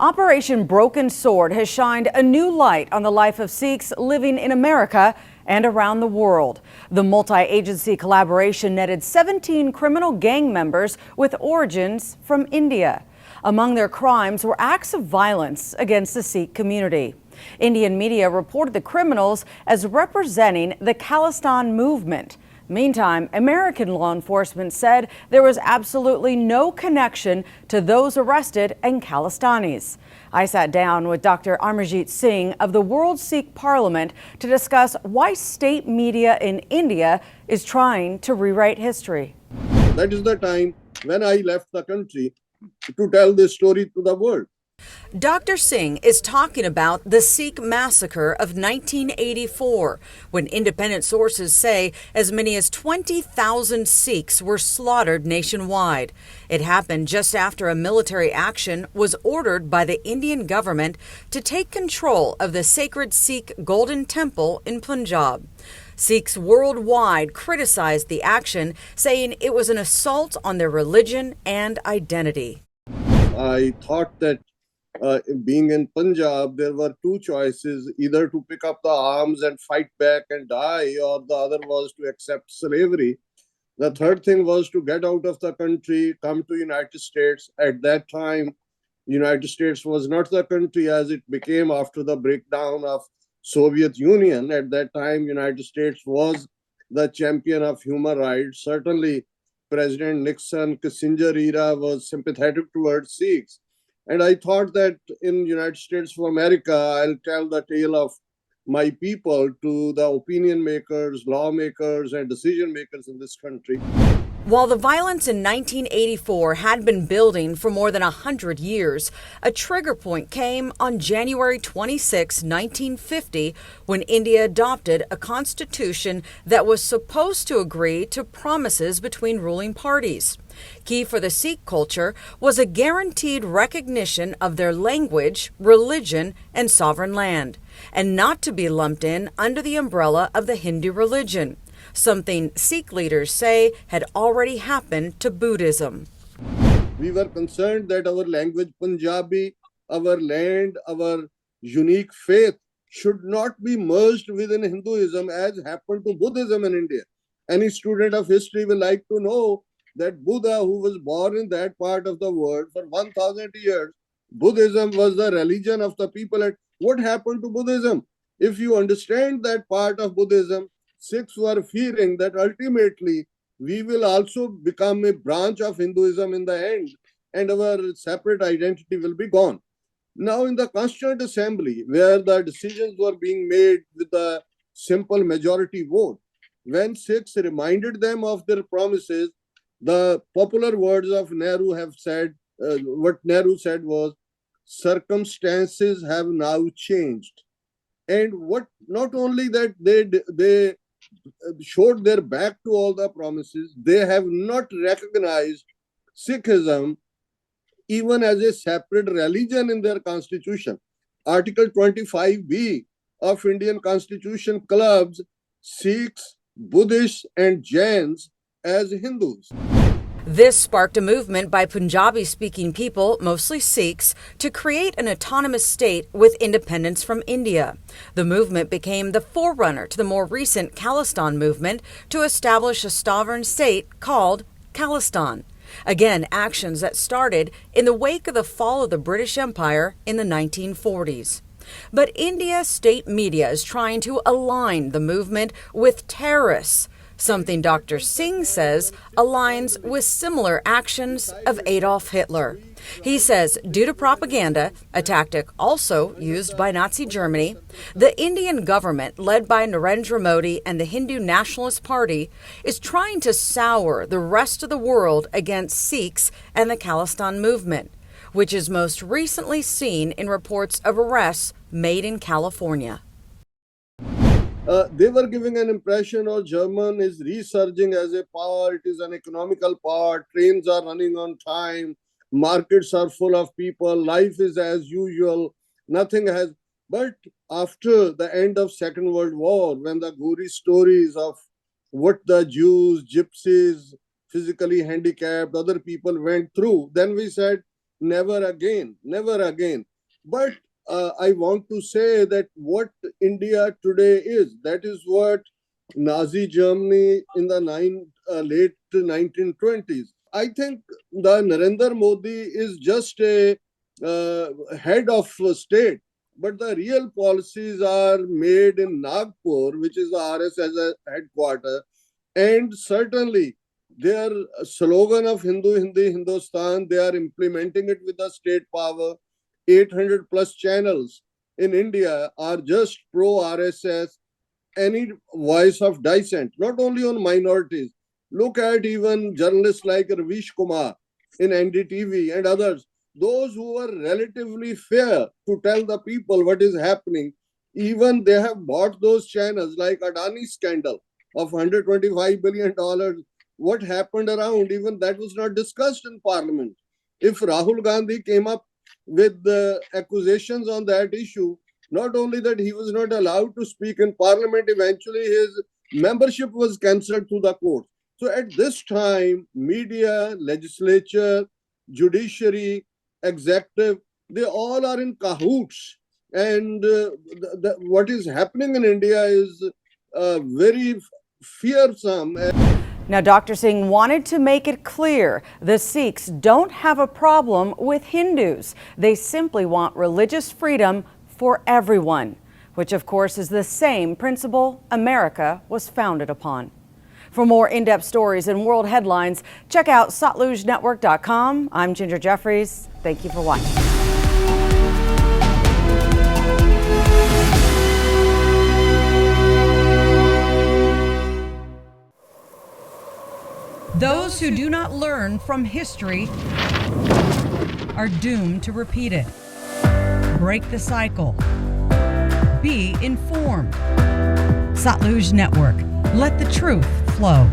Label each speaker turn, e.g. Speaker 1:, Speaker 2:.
Speaker 1: Operation Broken Sword has shined a new light on the life of Sikhs living in America and around the world. The multi-agency collaboration netted 17 criminal gang members with origins from India. Among their crimes were acts of violence against the Sikh community. Indian media reported the criminals as representing the Khalistan movement. Meantime, American law enforcement said there was absolutely no connection to those arrested and Khalistanis. I sat down with Dr. Amarjit Singh of the World Sikh Parliament to discuss why state media in India is trying to rewrite history.
Speaker 2: That is the time when I left the country to tell this story to the world.
Speaker 1: Dr. Singh is talking about the Sikh massacre of 1984, when independent sources say as many as 20,000 Sikhs were slaughtered nationwide. It happened just after a military action was ordered by the Indian government to take control of the sacred Sikh Golden Temple in Punjab. Sikhs worldwide criticized the action, saying it was an assault on their religion and identity.
Speaker 2: I thought that being in Punjab, there were two choices, either to pick up the arms and fight back and die, or the other was to accept slavery. The third thing was to get out of the country, come to United States. At that time, United States was not the country as it became after the breakdown of Soviet Union. At that time, United States was the champion of human rights. Certainly, President Nixon, Kissinger era was sympathetic towards Sikhs. And I thought that in United States of America, I'll tell the tale of my people to the opinion makers, lawmakers, and decision makers in this country.
Speaker 1: While the violence in 1984 had been building for more than 100 years, a trigger point came on January 26, 1950, when India adopted a constitution that was supposed to agree to promises between ruling parties. Key for the Sikh culture was a guaranteed recognition of their language, religion, and sovereign land, and not to be lumped in under the umbrella of the Hindu religion, something Sikh leaders say had already happened to Buddhism.
Speaker 2: We were concerned that our language, Punjabi, our land, our unique faith should not be merged within Hinduism as happened to Buddhism in India. Any student of history will like to know that Buddha, who was born in that part of the world for 1,000 years, Buddhism was the religion of the people. And what happened to Buddhism? If you understand that part of Buddhism, Sikhs were fearing that ultimately we will also become a branch of Hinduism in the end, and our separate identity will be gone. Now, in the Constituent Assembly, where the decisions were being made with a simple majority vote, when Sikhs reminded them of their promises, the popular words of Nehru have said, what Nehru said was, circumstances have now changed. And what not only that they showed their back to all the promises, they have not recognized Sikhism even as a separate religion in their constitution. Article 25B of Indian Constitution clubs Sikhs, Buddhists, and Jains as Hindus.
Speaker 1: This sparked a movement by Punjabi-speaking people, mostly Sikhs, to create an autonomous state with independence from India. The movement became the forerunner to the more recent Khalistan movement to establish a sovereign state called Khalistan. Again, actions that started in the wake of the fall of the British Empire in the 1940s. But India's state media is trying to align the movement with terrorists, something Dr. Singh says aligns with similar actions of Adolf Hitler. He says due to propaganda, a tactic also used by Nazi Germany, the Indian government, led by Narendra Modi and the Hindu Nationalist Party, is trying to sour the rest of the world against Sikhs and the Khalistan movement, which is most recently seen in reports of arrests made in California.
Speaker 2: They were giving an impression of German is resurging as a power. It is an economical power. Trains are running on time. Markets are full of people. Life is as usual. Nothing has. But after the end of Second World War, when the gory stories of what the Jews, gypsies, physically handicapped, other people went through, then we said never again, never again. But I want to say that what India today is, that is what Nazi Germany in the late 1920s. I think the Narendra Modi is just a head of state, but the real policies are made in Nagpur, which is the RSS headquarters, and certainly their slogan of Hindu, Hindi, Hindustan, they are implementing it with the state power. 800 plus channels in India are just pro RSS, any voice of dissent, not only on minorities. Look at even journalists like Ravish Kumar in NDTV and others, those who are relatively fair to tell the people what is happening. Even they have bought those channels like Adani scandal of $125 billion. What happened around, even that was not discussed in parliament. If Rahul Gandhi came up with the accusations on that issue, not only that he was not allowed to speak in parliament, eventually his membership was cancelled through the court. So at this time, media, legislature, judiciary, executive, they all are in cahoots. And what is happening in India is very fearsome.
Speaker 1: Now, Dr. Singh wanted to make it clear the Sikhs don't have a problem with Hindus. They simply want religious freedom for everyone, which of course is the same principle America was founded upon. For more in-depth stories and world headlines, check out SatlujNetwork.com. I'm Ginger Jeffries. Thank you for watching. Those who do not learn from history are doomed to repeat it. Break the cycle. Be informed. Satluj Network. Let the truth flow.